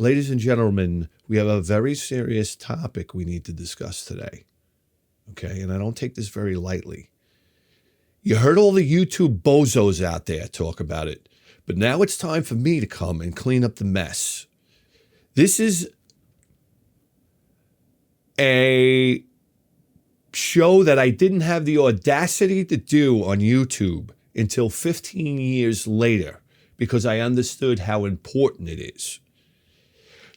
Ladies and gentlemen, we have a very serious topic we need to discuss today. Okay, and I don't take this very lightly. You heard all the YouTube bozos out there talk about it, but now it's time for me to come and clean up the mess. This is a show that I didn't have the audacity to do on YouTube until 15 years later because I understood how important it is.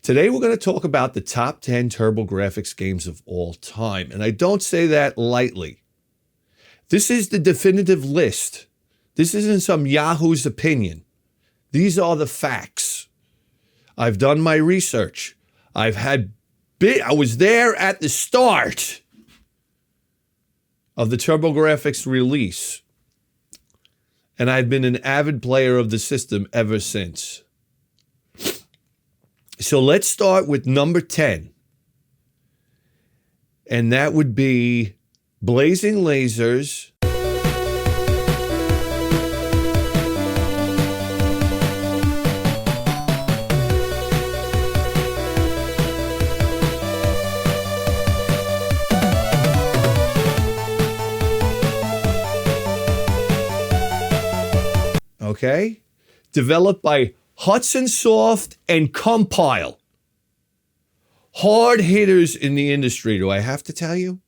Today, we're going to talk about the top 10 TurboGrafx games of all time. And I don't say that lightly. This is the definitive list. This isn't some Yahoo's opinion. These are the facts. I've done my research. I was there at the start of the TurboGrafx release. And I've been an avid player of the system ever since. So let's start with number 10. And that would be Blazing Lasers. Okay? Developed by Hudson Soft and Compile. Hard hitters in the industry, do I have to tell you?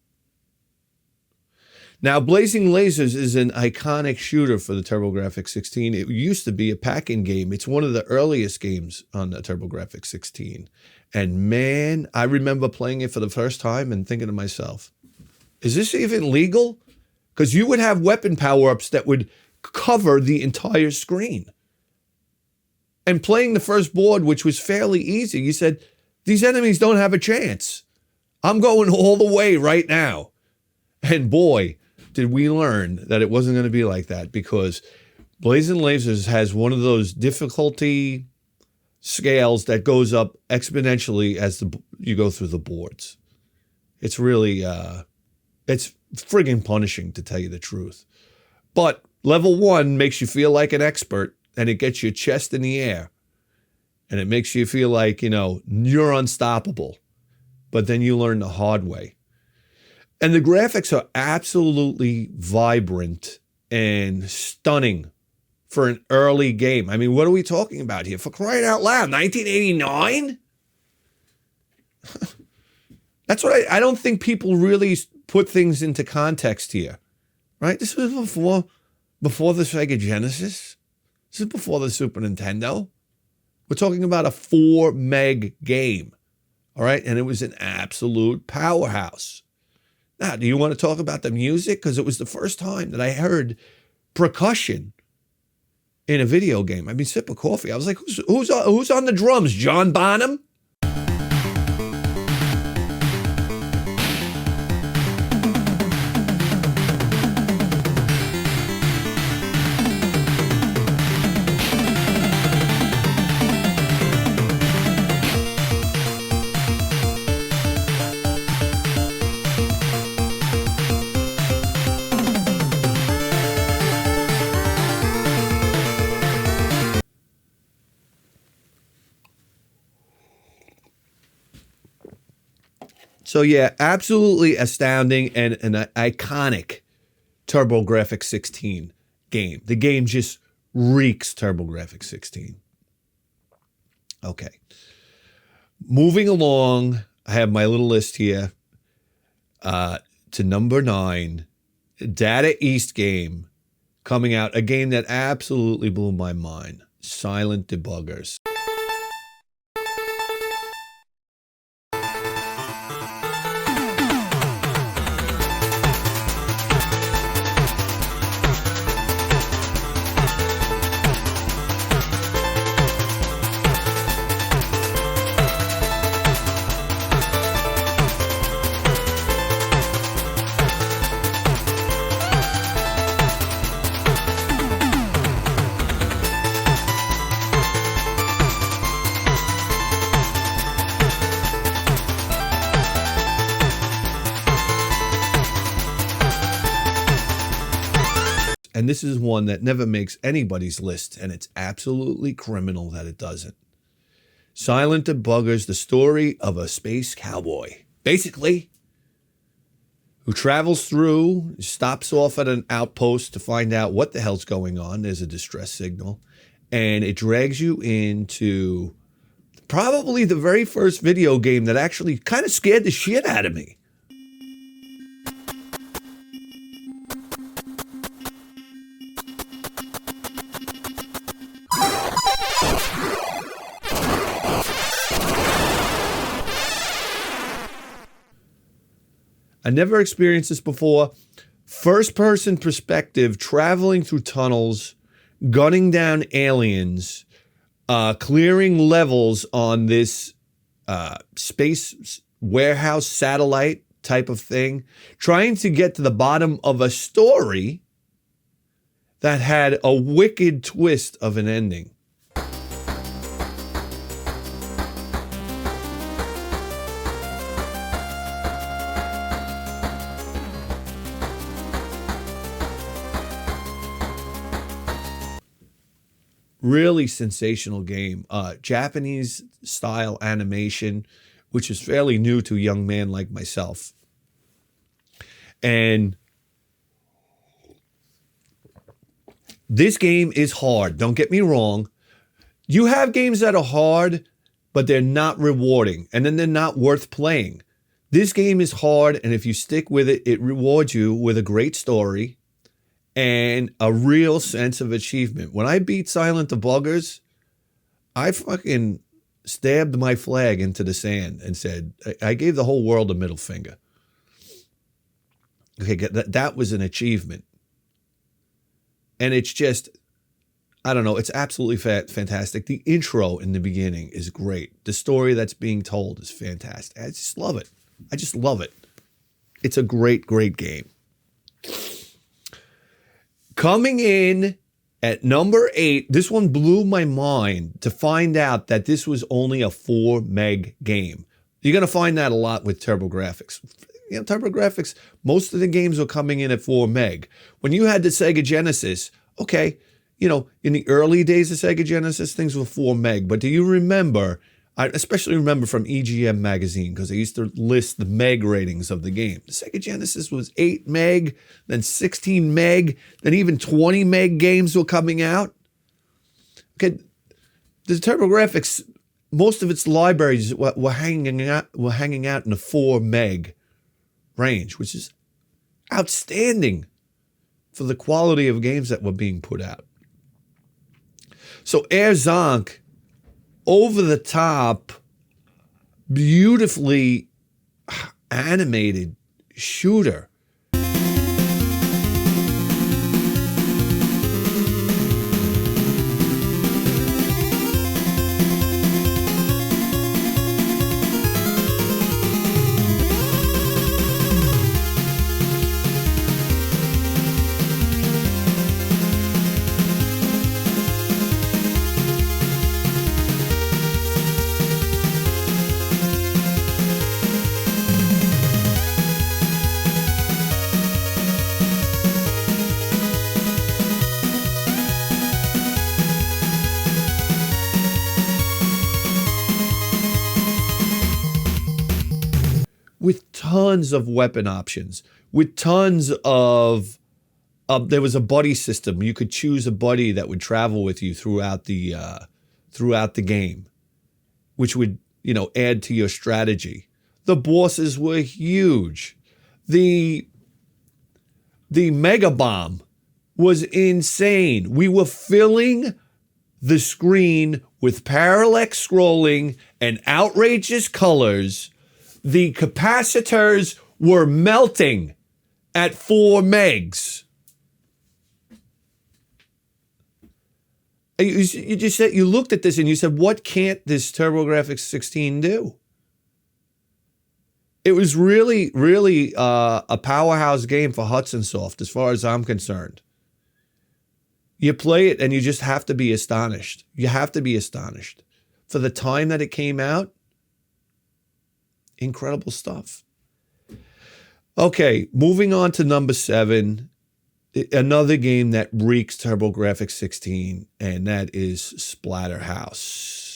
Now, Blazing Lasers is an iconic shooter for the TurboGrafx-16. It used to be a pack-in game. It's one of the earliest games on the TurboGrafx-16. And man, I remember playing it for the first time and thinking to myself, is this even legal? Because you would have weapon power-ups that would cover the entire screen. And playing the first board, which was fairly easy, you said, these enemies don't have a chance. I'm going all the way right now. And boy, did we learn that it wasn't going to be like that, because Blazing Lasers has one of those difficulty scales that goes up exponentially as you go through the boards. It's really, it's friggin' punishing, to tell you the truth. But level 1 makes you feel like an expert, and it gets your chest in the air. And it makes you feel like, you're unstoppable. But then you learn the hard way. And the graphics are absolutely vibrant and stunning for an early game. I mean, what are we talking about here? For crying out loud, 1989? That's what I don't think people really put things into context here. Right? This was before the Sega Genesis. This is before the Super Nintendo. We're talking about a 4 meg game. All right? And it was an absolute powerhouse. Now, do you want to talk about the music? Because it was the first time that I heard percussion in a video game. I mean, sip of coffee. I was like, who's on the drums? John Bonham? So yeah, absolutely astounding and an iconic TurboGrafx-16 game. The game just reeks TurboGrafx-16. Okay. Moving along, I have my little list here to number 9, Data East game coming out, a game that absolutely blew my mind, Silent Debuggers. And this is one that never makes anybody's list, and it's absolutely criminal that it doesn't. Silent Debuggers, the story of a space cowboy, basically, who travels through, stops off at an outpost to find out what the hell's going on. There's a distress signal, and it drags you into probably the very first video game that actually kind of scared the shit out of me. I never experienced this before. First-person perspective, traveling through tunnels, gunning down aliens, clearing levels on this space warehouse satellite type of thing, trying to get to the bottom of a story that had a wicked twist of an ending. Really sensational game. Japanese style animation, which is fairly new to a young man like myself. And this game is hard. Don't get me wrong. You have games that are hard, but they're not rewarding, and then they're not worth playing. This game is hard, and if you stick with it, it rewards you with a great story and a real sense of achievement. When I beat Silent Debuggers, I fucking stabbed my flag into the sand and said, I gave the whole world a middle finger. Okay, that was an achievement. And it's just, I don't know, it's absolutely fantastic. The intro in the beginning is great. The story that's being told is fantastic. I just love it. I just love it. It's a great, great game. Coming in at number 8, this one blew my mind to find out that this was only a 4 meg game. You're going to find that a lot with TurboGrafx. You know, TurboGrafx, most of the games were coming in at 4 meg. When you had the Sega Genesis, okay, you know, in the early days of Sega Genesis, things were 4 meg. But do you remember, I especially remember from EGM magazine, because they used to list the meg ratings of the game. The Sega Genesis was 8 meg, then 16 meg, then even 20 meg games were coming out. Okay, the TurboGrafx, most of its libraries were hanging out in the 4 meg range, which is outstanding for the quality of games that were being put out. So Air Zonk, over the top, beautifully animated shooter. With tons of weapon options, with tons of, there was a buddy system. You could choose a buddy that would travel with you throughout the game, which would, you know, add to your strategy. The bosses were huge. The Mega Bomb was insane. We were filling the screen with parallax scrolling and outrageous colors. The capacitors were melting at 4 megs. You just said, you looked at this and you said, what can't this TurboGrafx-16 do? It was really, really a powerhouse game for Hudson Soft, as far as I'm concerned. You play it and you just have to be astonished. You have to be astonished. For the time that it came out, incredible stuff. Okay, moving on to number 7, another game that reeks TurboGrafx-16, and that is Splatterhouse.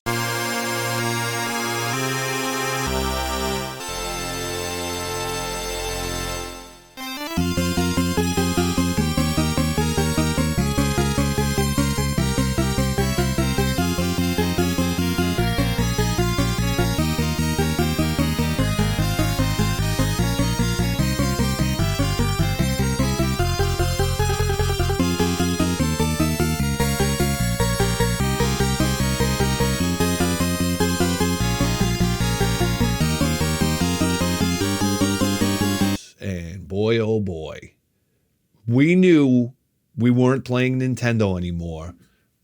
we knew we weren't playing Nintendo anymore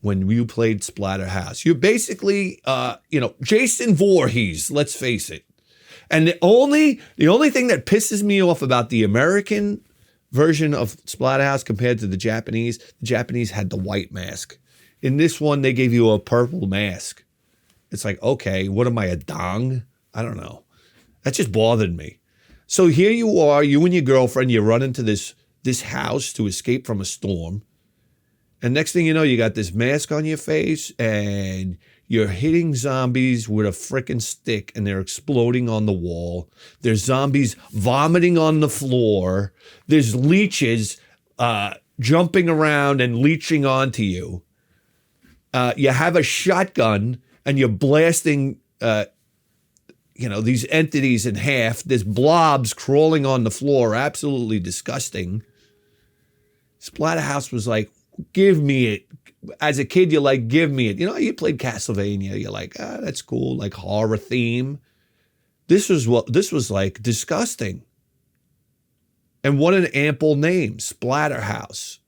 when you played Splatterhouse. You're basically, Jason Voorhees, let's face it. And the only thing that pisses me off about the American version of Splatterhouse compared to the Japanese had the white mask. In this one, they gave you a purple mask. It's like, okay, what am I, a dong? I don't know. That just bothered me. So here you are, you and your girlfriend, you run into this house to escape from a storm. And next thing you know, you got this mask on your face and you're hitting zombies with a freaking stick and they're exploding on the wall. There's zombies vomiting on the floor. There's leeches jumping around and leeching onto you. You have a shotgun and you're blasting, these entities in half. There's blobs crawling on the floor. Absolutely disgusting. Splatterhouse was like, give me it. As a kid, you're like, give me it. You played Castlevania. You're like, that's cool, like horror theme. This was like disgusting. And what an ample name, Splatterhouse.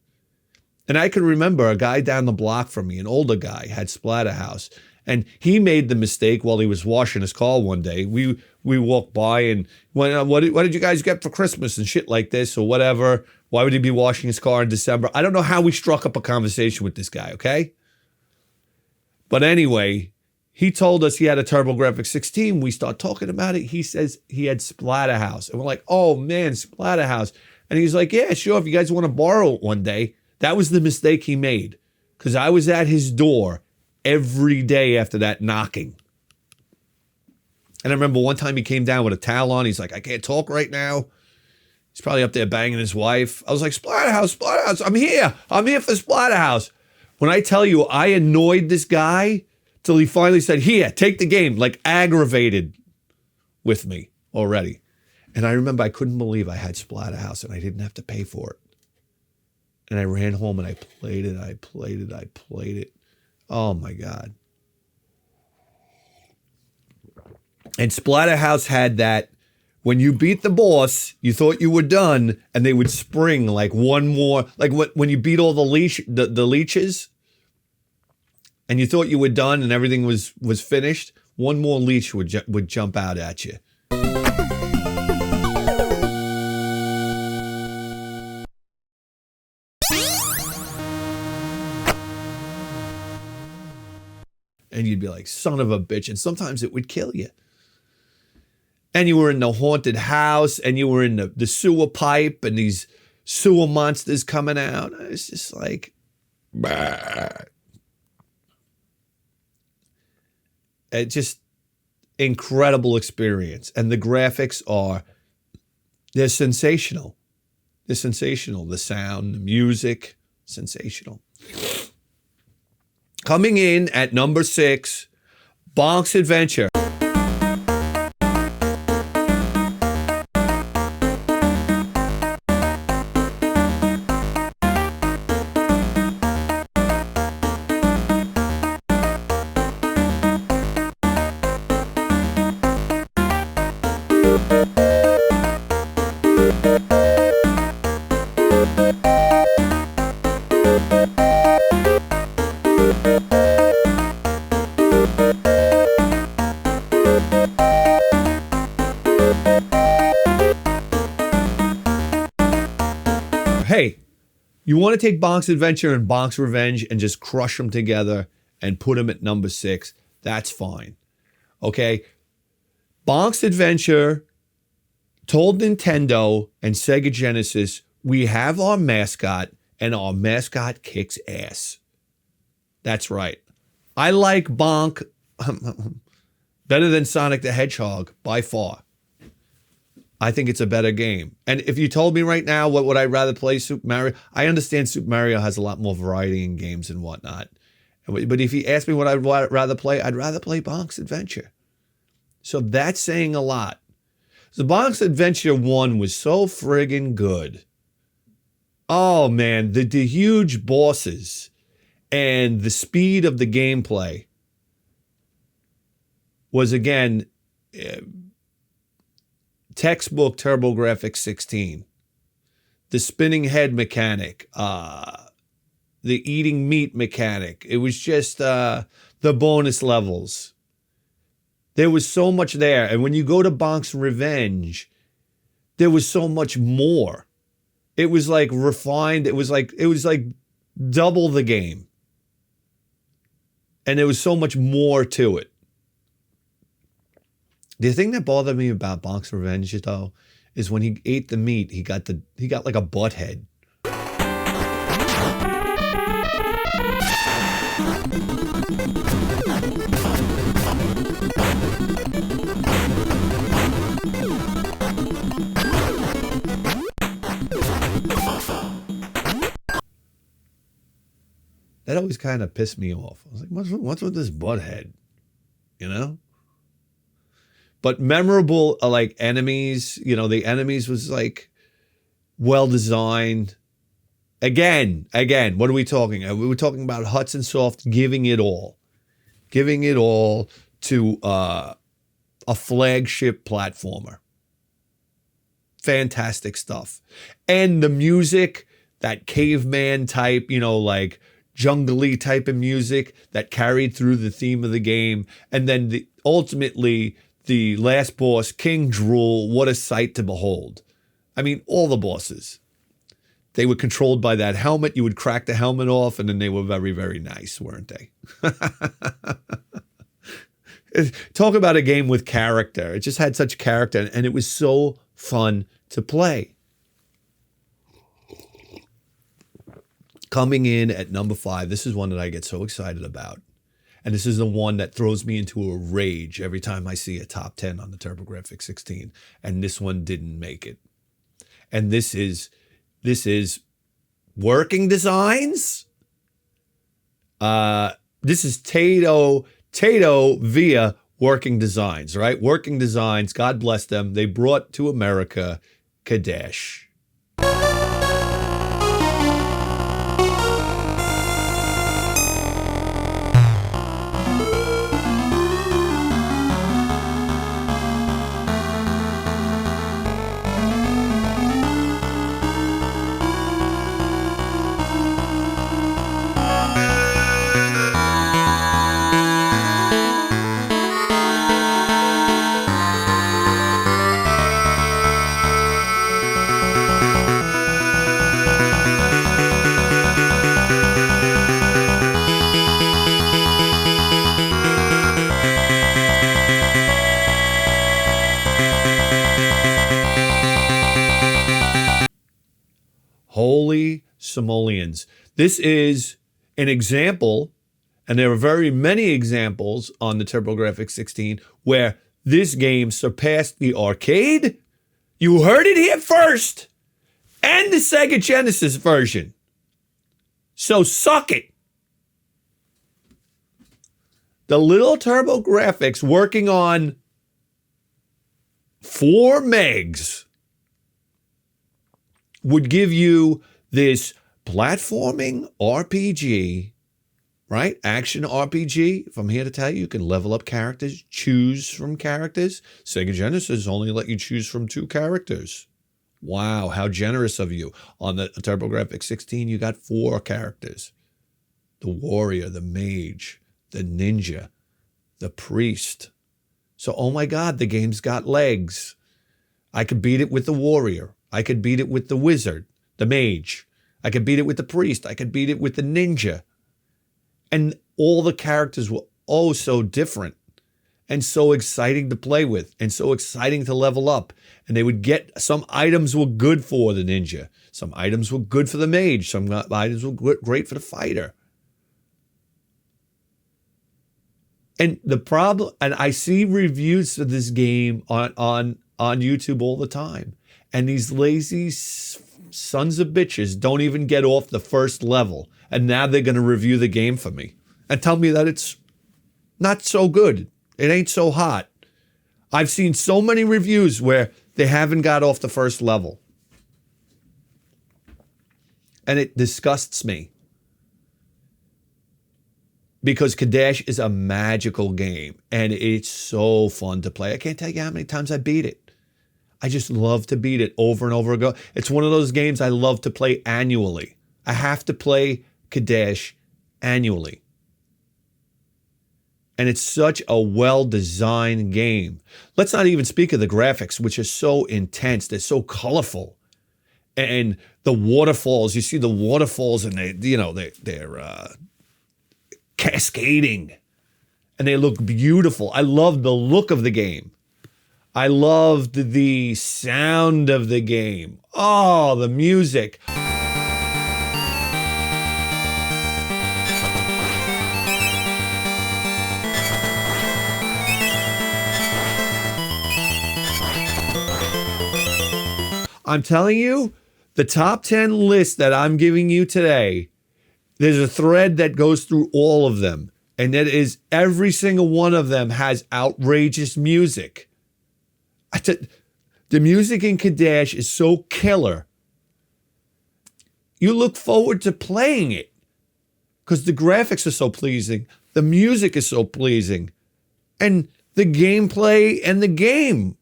And I can remember a guy down the block from me, an older guy, had Splatterhouse. And he made the mistake while he was washing his car one day. We walked by and went, what did you guys get for Christmas and shit like this or whatever? Why would he be washing his car in December? I don't know how we struck up a conversation with this guy, okay? But anyway, he told us he had a TurboGrafx-16. We start talking about it. He says he had Splatterhouse. And we're like, oh man, Splatterhouse. And he's like, yeah, sure, if you guys want to borrow it one day. That was the mistake he made. Because I was at his door every day after that knocking. And I remember one time he came down with a towel on. He's like, I can't talk right now. He's probably up there banging his wife. I was like, Splatterhouse, I'm here for Splatterhouse. When I tell you, I annoyed this guy till he finally said, here, take the game, like aggravated with me already. And I remember I couldn't believe I had Splatterhouse and I didn't have to pay for it. And I ran home and I played it. Oh my God. And Splatterhouse had that, when you beat the boss, you thought you were done, and they would spring like one more, like when you beat all the leeches, and you thought you were done and everything was finished, one more leech would jump out at you. And you'd be like, son of a bitch. And sometimes it would kill you. And you were in the haunted house and you were in the sewer pipe and these sewer monsters coming out. It's just like, bah. It's just incredible experience. And the graphics they're sensational. They're sensational. The sound, the music, sensational. Coming in at number 6, Bonk's Adventure. Hey, you want to take Bonk's Adventure and Bonk's Revenge and just crush them together and put them at number 6, that's fine. Okay? Bonk's Adventure told Nintendo and Sega Genesis, we have our mascot and our mascot kicks ass. That's right. I like Bonk better than Sonic the Hedgehog by far. I think it's a better game. And if you told me right now, what would I rather play, Super Mario? I understand Super Mario has a lot more variety in games and whatnot. But if you ask me what I'd rather play Bonk's Adventure. So that's saying a lot. So Bonk's Adventure 1 was so friggin' good. Oh man, the huge bosses and the speed of the gameplay was again textbook TurboGrafx-16. the spinning head mechanic, the eating meat mechanic. It was just the bonus levels. There was so much there. And when you go to Bonk's Revenge, there was so much more. It was like refined. It was like double the game. And there was so much more to it. The thing that bothered me about Bonk's Revenge, though, is when he ate the meat, he got like a butt head. That always kind of pissed me off. I was like, what's with this butt head? You know? But memorable, like enemies, the enemies was like well designed. Again, what are we talking? We were talking about Hudson Soft giving it all to a flagship platformer. Fantastic stuff. And the music, that caveman type, like jungly type of music that carried through the theme of the game. And then ultimately, the last boss, King Drool, what a sight to behold. I mean, all the bosses. They were controlled by that helmet. You would crack the helmet off, and then they were very, very nice, weren't they? Talk about a game with character. It just had such character, and it was so fun to play. Coming in at number 5, this is one that I get so excited about. And this is the one that throws me into a rage every time I see a top 10 on the TurboGrafx-16. And this one didn't make it. And this is Working Designs. This is Taito via Working Designs, right? Working Designs, God bless them. They brought to America Kadesh. Holy simoleons. This is an example, and there are very many examples on the TurboGrafx-16 where this game surpassed the arcade. You heard it here first. And the Sega Genesis version. So suck it. The little TurboGrafx working on 4 megs would give you this platforming RPG, right? Action RPG. If I'm here to tell you, you can level up characters, choose from characters. Sega Genesis only let you choose from 2 characters. Wow, how generous of you. On the TurboGrafx-16, you got 4 characters. The warrior, the mage, the ninja, the priest. So, oh my God, the game's got legs. I could beat it with the warrior. I could beat it with the wizard, the mage. I could beat it with the priest. I could beat it with the ninja. And all the characters were oh so different and so exciting to play with and so exciting to level up. And they would get, some items were good for the ninja. Some items were good for the mage. Some items were great for the fighter. And the problem, and I see reviews of this game on YouTube all the time. And these lazy sons of bitches don't even get off the first level. And now they're going to review the game for me and tell me that it's not so good. It ain't so hot. I've seen so many reviews where they haven't got off the first level. And it disgusts me. Because Kadesh is a magical game. And it's so fun to play. I can't tell you how many times I beat it. I just love to beat it over and over again. It's one of those games I love to play annually. I have to play Kadesh annually. And it's such a well-designed game. Let's not even speak of the graphics, which are so intense. They're so colorful. And the waterfalls, you see the waterfalls and they're cascading. And they look beautiful. I love the look of the game. I loved the sound of the game. Oh, the music. I'm telling you, the top 10 list that I'm giving you today, there's a thread that goes through all of them. And that is every single one of them has outrageous music. The music in Kadesh is so killer. You look forward to playing it because the graphics are so pleasing. The music is so pleasing. And the gameplay and the game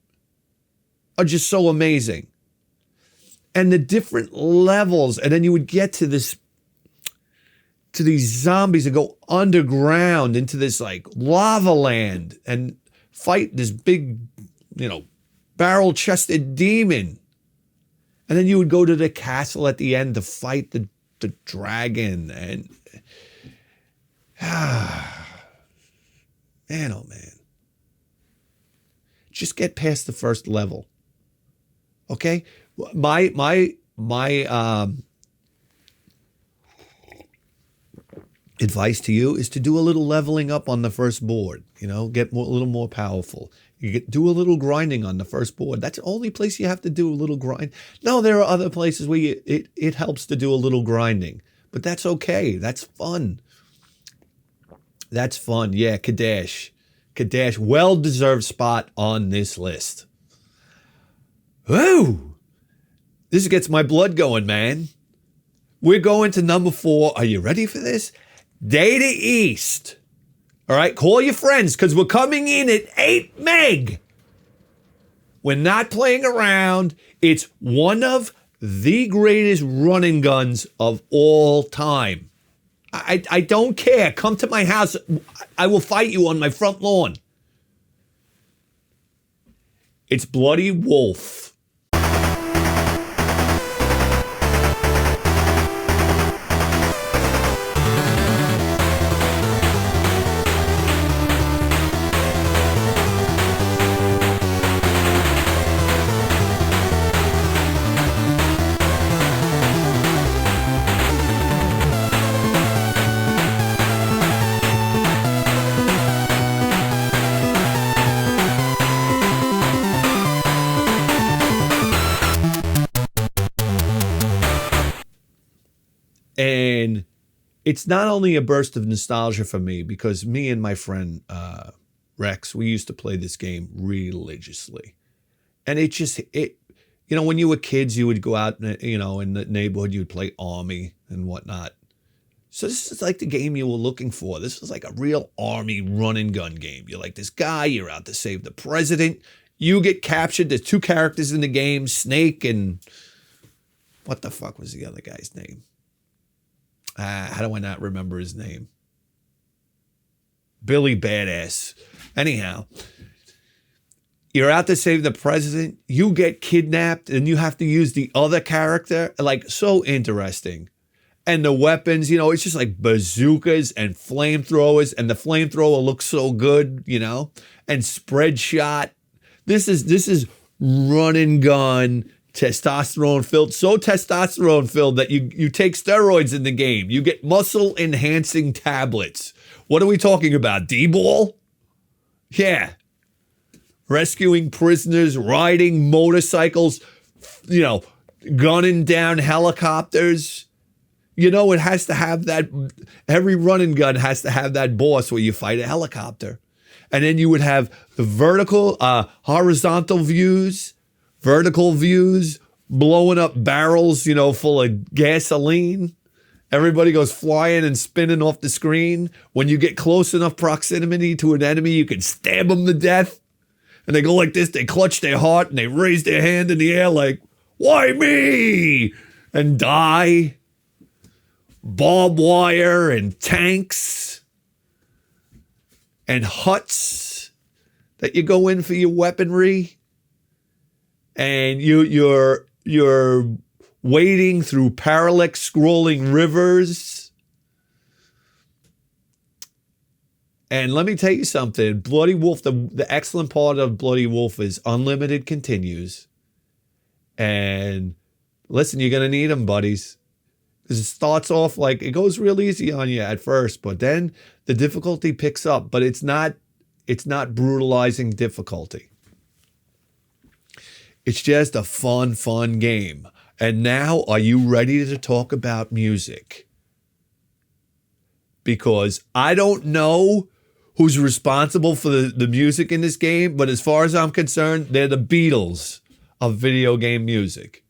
are just so amazing. And the different levels. And then you would get to these zombies that go underground into this like lava land and fight this big, barrel-chested demon. And then you would go to the castle at the end to fight the dragon. And man, oh man. Just get past the first level. Okay? My advice to you is to do a little leveling up on the first board. Get a little more powerful. Do a little grinding on the first board. That's the only place you have to do a little grind. No, there are other places where it helps to do a little grinding, but that's okay. That's fun. That's fun. Yeah, Kadesh, well-deserved spot on this list. Woo! This gets my blood going, man. We're going to number 4. Are you ready for this? Data East. All right, call your friends because we're coming in at 8 meg. We're not playing around. It's one of the greatest running guns of all time. I don't care. Come to my house. I will fight you on my front lawn. It's Bloody Wolf. And it's not only a burst of nostalgia for me, because me and my friend Rex, we used to play this game religiously. And when you were kids, you would go out, in the neighborhood, you would play Army and whatnot. So this is like the game you were looking for. This was like a real Army run and gun game. You're like this guy, you're out to save the president. You get captured. There's 2 characters in the game, Snake and what the fuck was the other guy's name? How do I not remember his name? Billy Badass. Anyhow, you're out to save the president. You get kidnapped and you have to use the other character. Like, so interesting. And the weapons, it's just like bazookas and flamethrowers. And the flamethrower looks so good, and spread shot. This is run and gun. Testosterone filled, so testosterone filled that you take steroids in the game. You get muscle enhancing tablets. What are we talking about? D-ball? Yeah. Rescuing prisoners, riding motorcycles, gunning down helicopters. It has to have that. Every running gun has to have that boss where you fight a helicopter. And then you would have the horizontal views, vertical views, blowing up barrels, full of gasoline. Everybody goes flying and spinning off the screen. When you get close enough proximity to an enemy, you can stab them to death. And they go like this, they clutch their heart and they raise their hand in the air like, why me? And die. Barbed wire and tanks and huts that you go in for your weaponry. And you're wading through parallax scrolling rivers. And let me tell you something, Bloody Wolf, the excellent part of Bloody Wolf is unlimited continues. And listen, you're going to need them, buddies. It starts off like, it goes real easy on you at first, but then the difficulty picks up, but it's not brutalizing difficulty. It's just a fun game. And now, are you ready to talk about music? Because I don't know who's responsible for the music in this game, but as far as I'm concerned, they're the Beatles of video game music.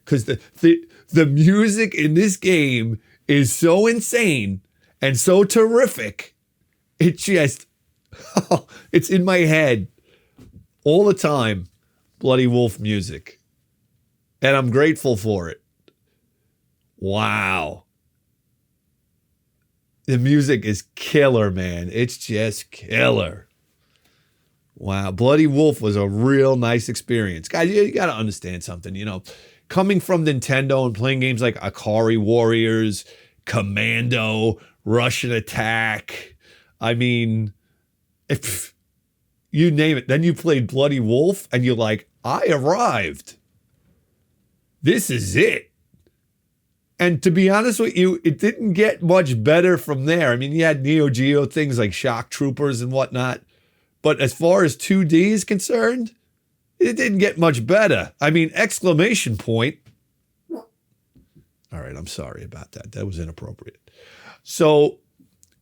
Because the music in this game is so insane and so terrific. It just, it's in my head all the time. Bloody Wolf music. And I'm grateful for it. Wow. The music is killer, man. It's just killer. Wow. Bloody Wolf was a real nice experience. Guys, you got to understand something, you know. Coming from Nintendo and playing games like Akari Warriors, Commando, Russian Attack. I mean, if you name it. Then you played Bloody Wolf and you're like, I arrived. This is it. And to be honest with you, it didn't get much better from there. I mean, you had Neo Geo things like Shock Troopers and whatnot. But as far as 2D is concerned, it didn't get much better. I mean, exclamation point. All right, I'm sorry about that. That was inappropriate. So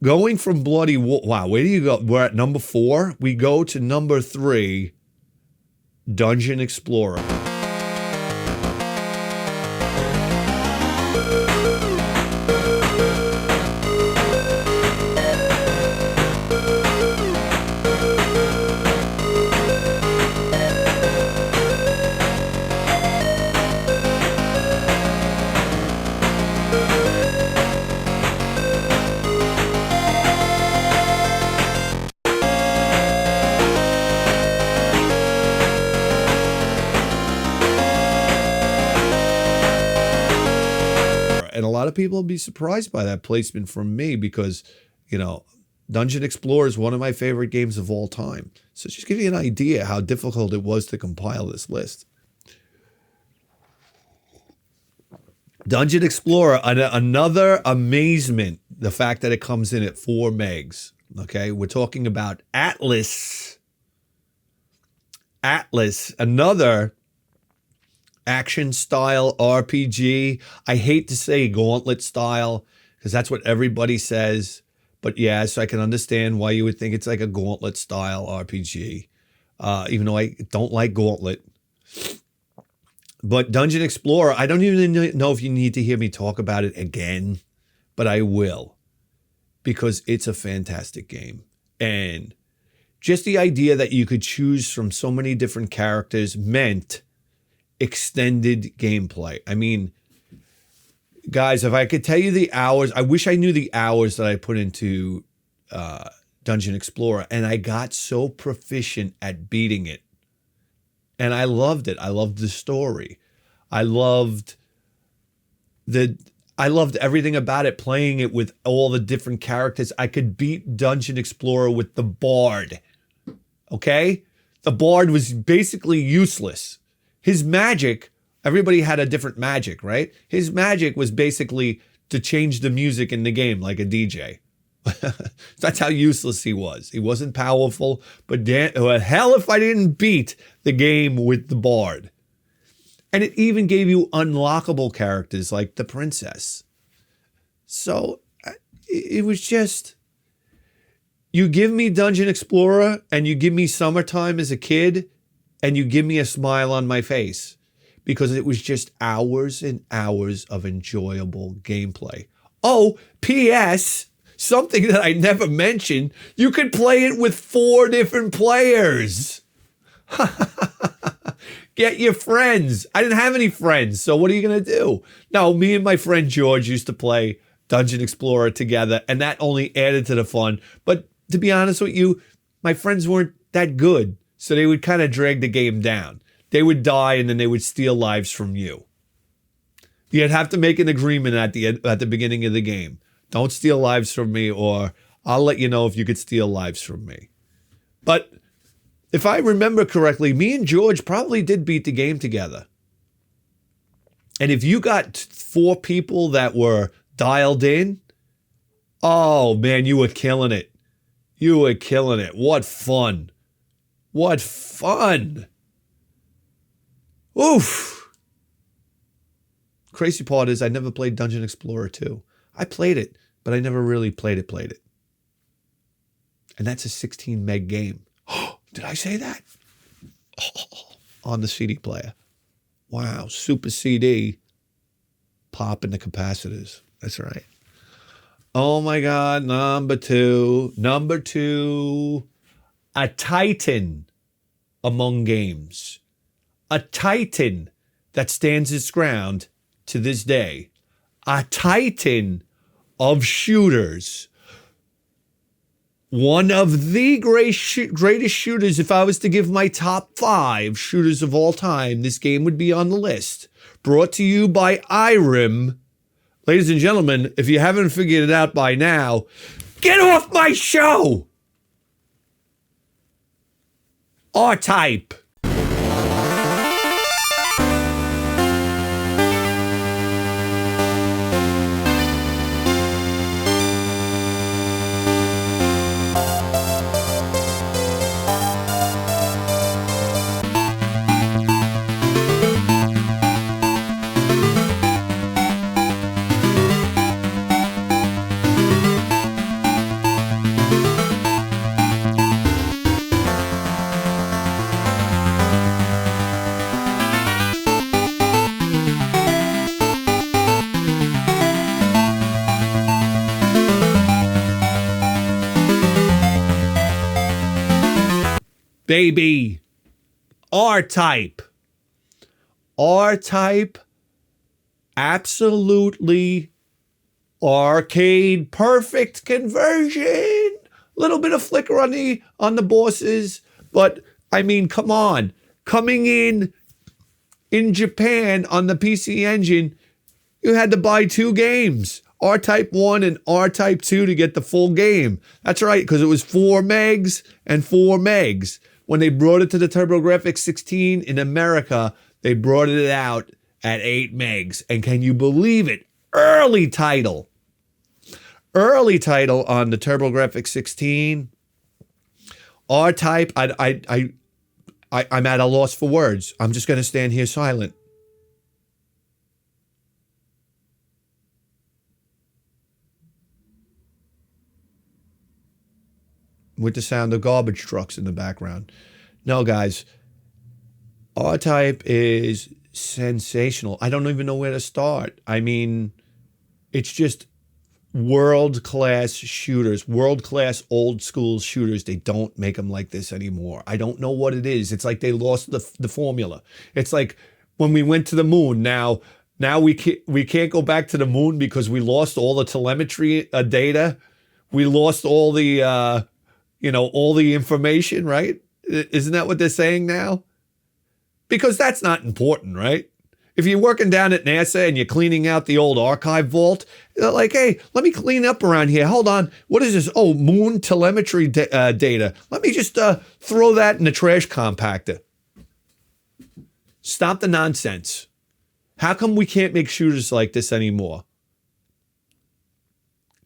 going from Bloody Wolf, wow, where do you go? We're at number 4. We go to number 3, Dungeon Explorer. And a lot of people will be surprised by that placement from me because, you know, Dungeon Explorer is one of my favorite games of all time. So just give you an idea how difficult it was to compile this list. Dungeon Explorer, another amazement, the fact that it comes in at 4 megs. Okay, we're talking about Atlas Atlas, another action style RPG. I hate to say gauntlet style because that's what everybody says. But yeah, so I can understand why you would think it's like a gauntlet style RPG. Even though I don't like Gauntlet. But Dungeon Explorer, I don't even know if you need to hear me talk about it again, but I will. Because it's a fantastic game. And just the idea that you could choose from so many different characters meant extended gameplay. I mean, guys, if I could tell you the hours, I wish I knew the hours that I put into Dungeon Explorer, and I got so proficient at beating it. And I loved it. I loved the story. I loved everything about it, playing it with all the different characters. I could beat Dungeon Explorer with the Bard. Okay? The Bard was basically useless. His magic, everybody had a different magic, right? His magic was basically to change the music in the game like a DJ. That's how useless he was. He wasn't powerful, but hell if I didn't beat the game with the Bard. And it even gave you unlockable characters like the princess. So it was just, you give me Dungeon Explorer and you give me summertime as a kid and you give me a smile on my face because it was just hours and hours of enjoyable gameplay. Oh, P.S., something that I never mentioned, you could play it with 4 different players. Get your friends. I didn't have any friends, so what are you going to do? No, me and my friend George used to play Dungeon Explorer together, and that only added to the fun. But to be honest with you, my friends weren't that good, so they would kind of drag the game down. They would die, and then they would steal lives from you. You'd have to make an agreement at the beginning of the game. Don't steal lives from me, or I'll let you know if you could steal lives from me. But if I remember correctly, me and George probably did beat the game together. And if you got 4 people that were dialed in, oh man, you were killing it. You were killing it. What fun. What fun. Oof. Crazy part is I never played Dungeon Explorer 2. I played it, but I never really played it. And that's a 16 meg game. Did I say that? On the CD player. Wow, super CD. Popping the capacitors. That's right. Oh my God, number 2. Number 2, a titan among games. A titan that stands its ground to this day. A titan of shooters. One of the greatest shooters. If I was to give my top 5 shooters of all time, this game would be on the list. Brought to you by IRIM. Ladies and gentlemen, if you haven't figured it out by now, get off my show! R-Type. Baby. R-Type. R-Type. Absolutely arcade perfect conversion. Little bit of flicker on the bosses, but I mean, come on. Coming in Japan on the PC Engine, you had to buy 2 games. R-Type 1 and R-Type 2 to get the full game. That's right, because it was 4 megs and 4 megs. When they brought it to the TurboGrafx-16 in America, they brought it out at 8 megs. And can you believe it? Early title on the TurboGrafx-16. R-Type, I'm at a loss for words. I'm just going to stand here silent. With the sound of garbage trucks in the background. No, guys, R-Type is sensational. I don't even know where to start. I mean, it's just world-class shooters, world-class old-school shooters. They don't make them like this anymore. I don't know what it is. It's like they lost the formula. It's like when we went to the moon. Now we can't go back to the moon because we lost all the telemetry data. We lost all the all the information, right? Isn't that what they're saying now? Because that's not important, right? If you're working down at NASA and you're cleaning out the old archive vault, they're like, hey, let me clean up around here. Hold on. What is this? Oh, moon telemetry data. Let me just throw that in the trash compactor. Stop the nonsense. How come we can't make shooters like this anymore?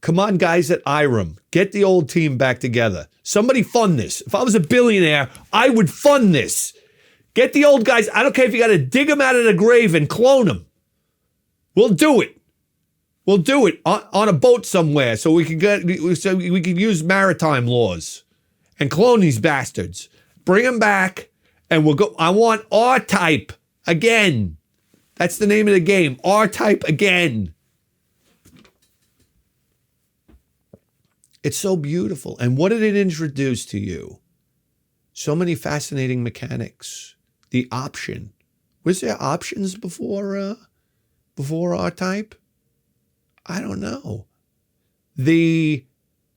Come on, guys at IRAM. Get the old team back together. Somebody fund this. If I was a billionaire, I would fund this. Get the old guys. I don't care if you got to dig them out of the grave and clone them. We'll do it. We'll do it on a boat somewhere so we can use maritime laws and clone these bastards. Bring them back and we'll go. I want R-Type again. That's the name of the game. R-Type again. It's so beautiful. And what did it introduce to you? So many fascinating mechanics. The option. Was there options before R-Type? I don't know. The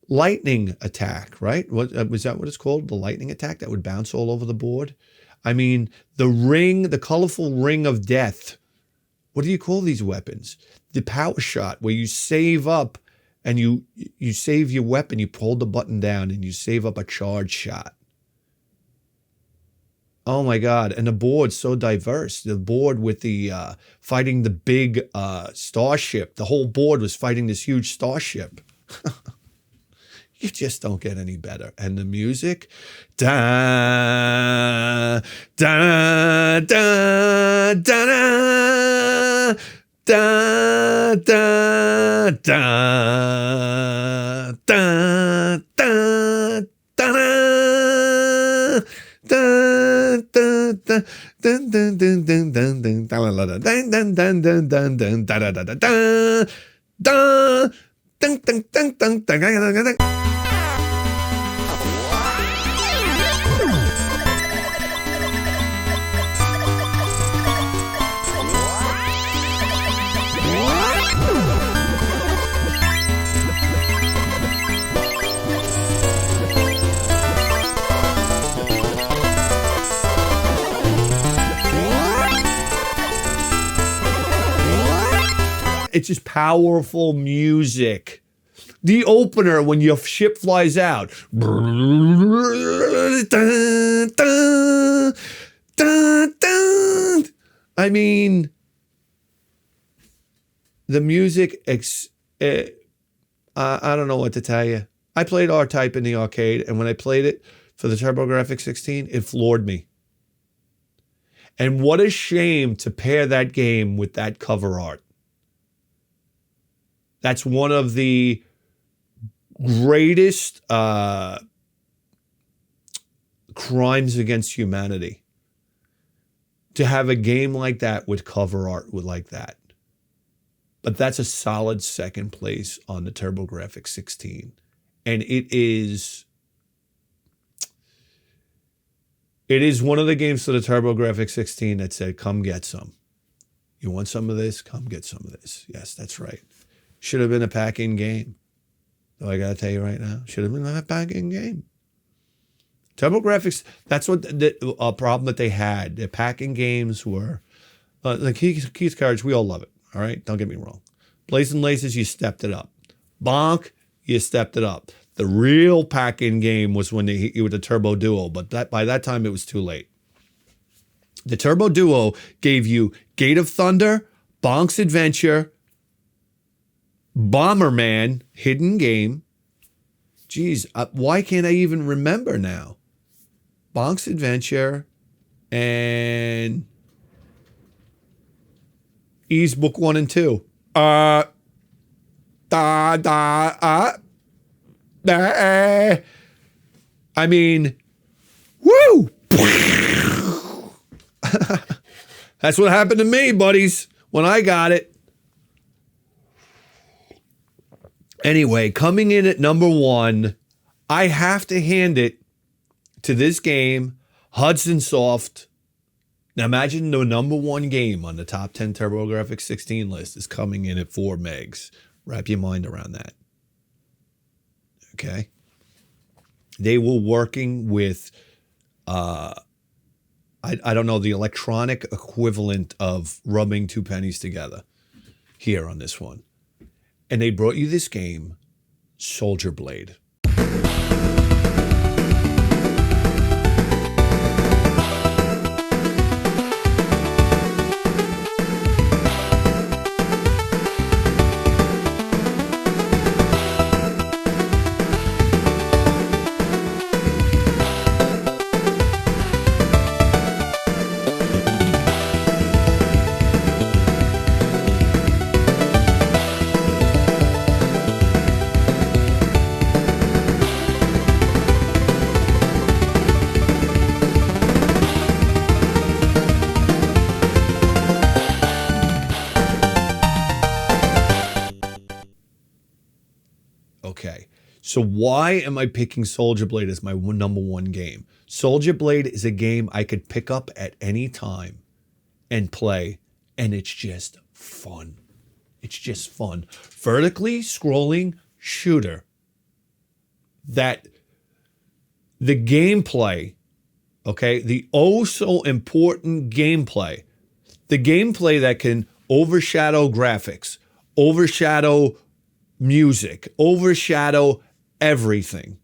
lightning attack, right? Was that what it's called? The lightning attack that would bounce all over the board? I mean, the colorful ring of death. What do you call these weapons? The power shot where you save up and you save your weapon, you pull the button down and you save up a charge shot. Oh my God. And the board's so diverse. The board with the fighting the big starship. The whole board was fighting this huge starship. You just don't get any better. And the music. Da, da, da, da, da. Da, da, da, da, da, da, da. It's just powerful music. The opener when your ship flies out. I mean, the music, I don't know what to tell you. I played R-Type in the arcade, and when I played it for the TurboGrafx-16, it floored me. And what a shame to pair that game with that cover art. That's one of the greatest crimes against humanity. To have a game like that with cover art like that. But that's a solid second place on the TurboGrafx-16. And it is one of the games for the TurboGrafx-16 that said, come get some. You want some of this? Come get some of this. Yes, that's right. Should have been a pack-in game. Though I got to tell you right now, should have been a pack-in game. TurboGrafx, that's what the problem that they had. Their pack-in games were, like Keith Carriage, we all love it. All right? Don't get me wrong. Blazing Laces, you stepped it up. Bonk, you stepped it up. The real pack-in game was when they hit you with the Turbo Duo, but by that time it was too late. The Turbo Duo gave you Gate of Thunder, Bonk's Adventure, Bomberman, hidden game. Geez, why can't I even remember now? Bonk's Adventure, and Ease Book 1 and 2. Da da da. I mean, woo! That's what happened to me, buddies, when I got it. Anyway, coming in at number 1, I have to hand it to this game, Hudson Soft. Now imagine the number 1 game on the top 10 TurboGrafx-16 list is coming in at 4 megs. Wrap your mind around that. Okay? They were working with, I don't know, the electronic equivalent of rubbing 2 pennies together here on this one. And they brought you this game, Soldier Blade. Okay, so why am I picking Soldier Blade as my number 1 game? Soldier Blade is a game I could pick up at any time and play, and it's just fun. It's just fun. Vertically scrolling shooter that the gameplay, okay, the oh so important gameplay, the gameplay that can overshadow graphics, overshadow music, overshadow everything.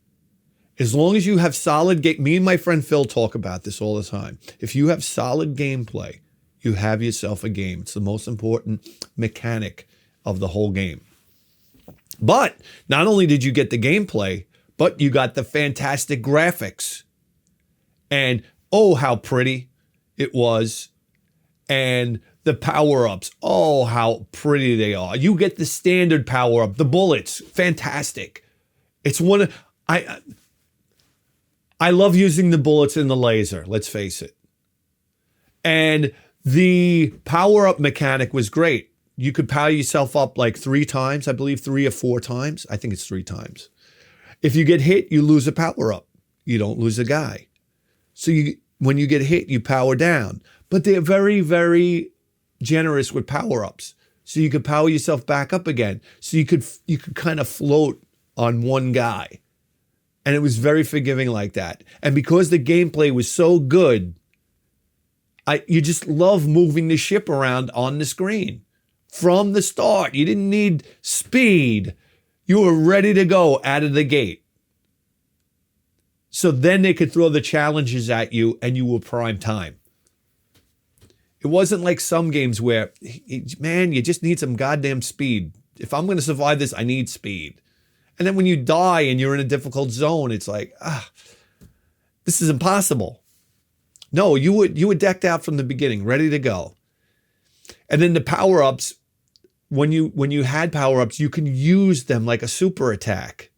As long as you have solid game, me and my friend Phil talk about this all the time. If you have solid gameplay, you have yourself a game. It's the most important mechanic of the whole game. But not only did you get the gameplay, but you got the fantastic graphics. And oh, how pretty it was. And the power-ups, oh, how pretty they are. You get the standard power-up, the bullets, fantastic. It's one of, I love using the bullets in the laser, let's face it. And the power-up mechanic was great. You could power yourself up like 3 times, I believe 3 or 4 times. I think it's 3 times. If you get hit, you lose a power-up. You don't lose a guy. So when you get hit, you power down. But they're very, very generous with power-ups. So you could power yourself back up again. So you could kind of float on one guy. And it was very forgiving like that. And because the gameplay was so good, you just love moving the ship around on the screen. From the start, you didn't need speed. You were ready to go out of the gate. So then they could throw the challenges at you and you were prime time. It wasn't like some games where, man, you just need some goddamn speed. If I'm going to survive this, I need speed. And then when you die and you're in a difficult zone, it's like, this is impossible. No, you were decked out from the beginning, ready to go. And then the power-ups, when you had power-ups, you can use them like a super attack.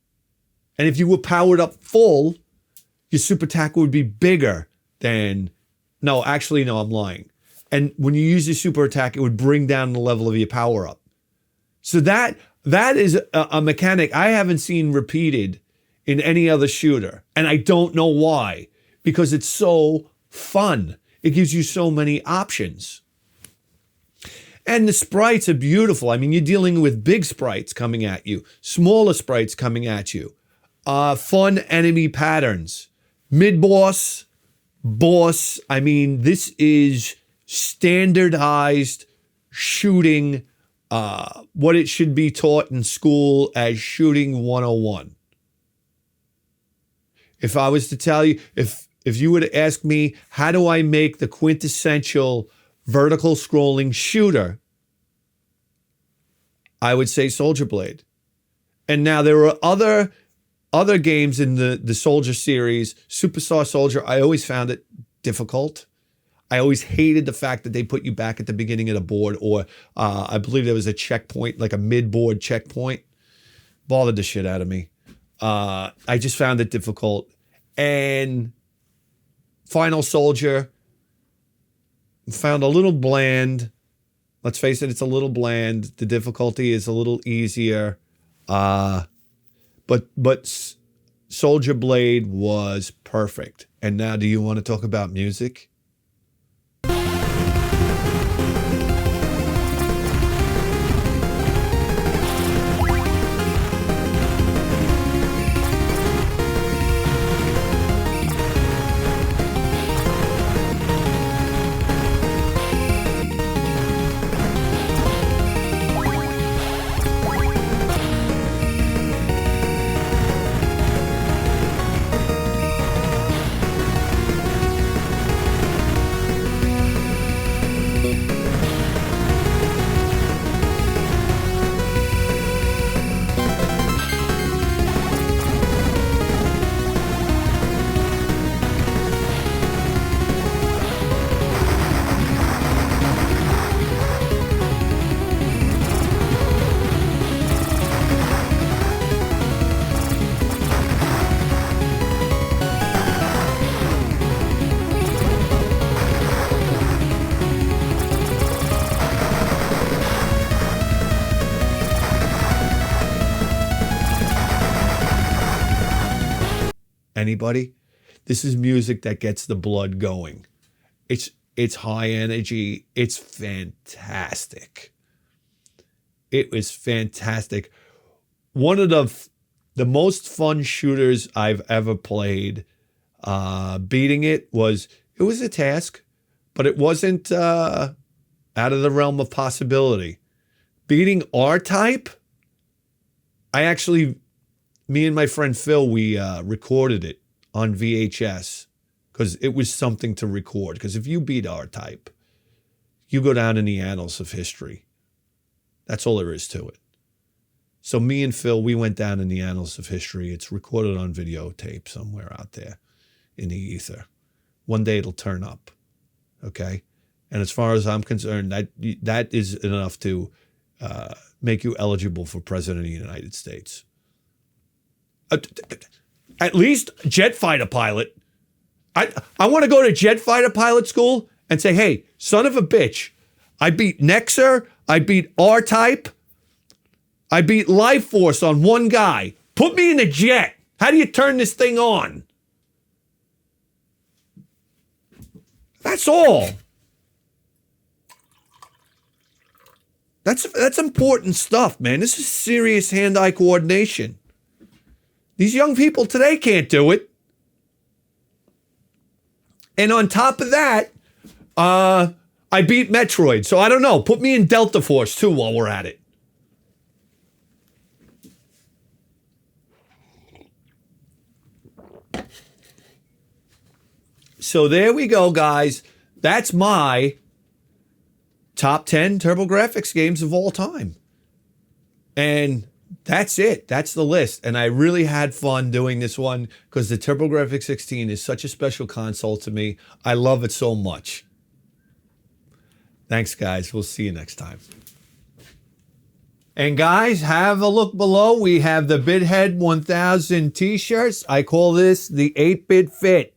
And if you were powered up full, your super attack would be bigger than, no, I'm lying. And when you use your super attack, it would bring down the level of your power up. So that is a mechanic I haven't seen repeated in any other shooter. And I don't know why, because it's so fun. It gives you so many options. And the sprites are beautiful. I mean, you're dealing with big sprites coming at you, smaller sprites coming at you, fun enemy patterns, mid-boss, boss. I mean, this is standardized shooting, what it should be taught in school as shooting 101. If I was to tell you, if you were to ask me, how do I make the quintessential vertical scrolling shooter, I would say Soldier Blade. And now there are other games in the Soldier series. Superstar Soldier, I always found it difficult. I always hated the fact that they put you back at the beginning of the board, or I believe there was a checkpoint, like a mid-board checkpoint. Bothered the shit out of me. I just found it difficult. And Final Soldier, found a little bland. Let's face it, it's a little bland. The difficulty is a little easier. But Soldier Blade was perfect. And now, do you want to talk about music? Anybody? This is music that gets the blood going. It's high energy. It's fantastic. It was fantastic. One of the most fun shooters I've ever played. Beating it was a task, but it wasn't out of the realm of possibility. Beating R-Type, me and my friend Phil, we recorded it on VHS because it was something to record. Because if you beat R-Type, you go down in the annals of history. That's all there is to it. So me and Phil, we went down in the annals of history. It's recorded on videotape somewhere out there in the ether. One day it'll turn up, okay? And as far as I'm concerned, that is enough to make you eligible for President of the United States. At least jet fighter pilot. I want to go to jet fighter pilot school and say, hey, son of a bitch, I beat Nexer, I beat R-Type, I beat Life Force on one guy. Put me in a jet. How do you turn this thing on? That's all. That's important stuff, man. This is serious hand-eye coordination. These young people today can't do it. And on top of that, I beat Metroid. So I don't know. Put me in Delta Force too while we're at it. So there we go, guys. That's my top 10 TurboGrafx games of all time. And that's it. That's the list. And I really had fun doing this one because the TurboGrafx-16 is such a special console to me. I love it so much. Thanks, guys. We'll see you next time. And guys, have a look below. We have the BitHead 1000 t-shirts. I call this the 8-bit fit.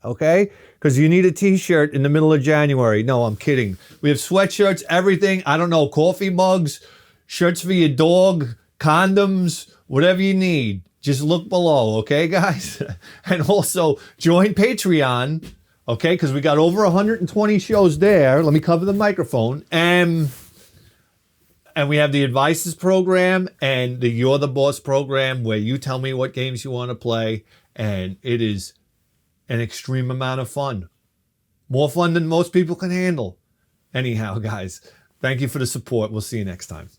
Okay? Because you need a t-shirt in the middle of January. No, I'm kidding. We have sweatshirts, everything. I don't know, coffee mugs, shirts for your dog, condoms, whatever you need. Just look below, okay, guys? And also, join Patreon, okay? Because we got over 120 shows there. Let me cover the microphone. And we have the Advices program and the You're the Boss program where you tell me what games you want to play. And it is an extreme amount of fun. More fun than most people can handle. Anyhow, guys, thank you for the support. We'll see you next time.